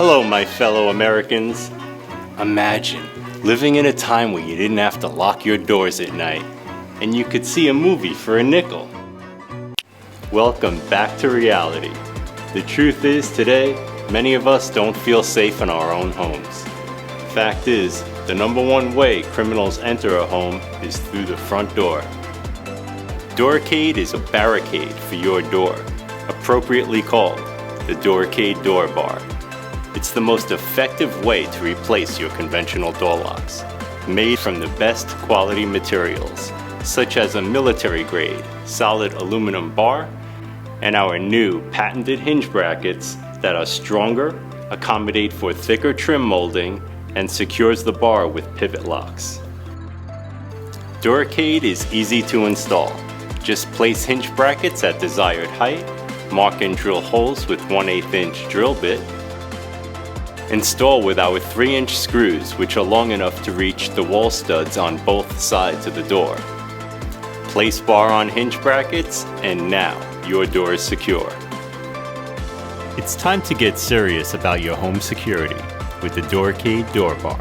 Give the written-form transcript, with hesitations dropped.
Hello, my fellow Americans. Imagine living in a time where you didn't have to lock your doors at night and you could see a movie for a nickel. Welcome back to reality. The truth is, today, many of us don't feel safe in our own homes. Fact is, the number one way criminals enter a home is through the front door. Barricade is a barricade for your door, appropriately called the barricade door bar. It's the most effective way to replace your conventional door locks, made from the best quality materials, such as a military-grade solid aluminum bar and our new patented hinge brackets that are stronger, accommodate for thicker trim molding, and secures the bar with pivot locks. Barricade is easy to install. Just place hinge brackets at desired height, mark and drill holes with 1/8 inch drill bit. Install with our 3-inch screws, which are long enough to reach the wall studs on both sides of the door. Place bar on hinge brackets, and now your door is secure. It's time to get serious about your home security with the barricade door bar.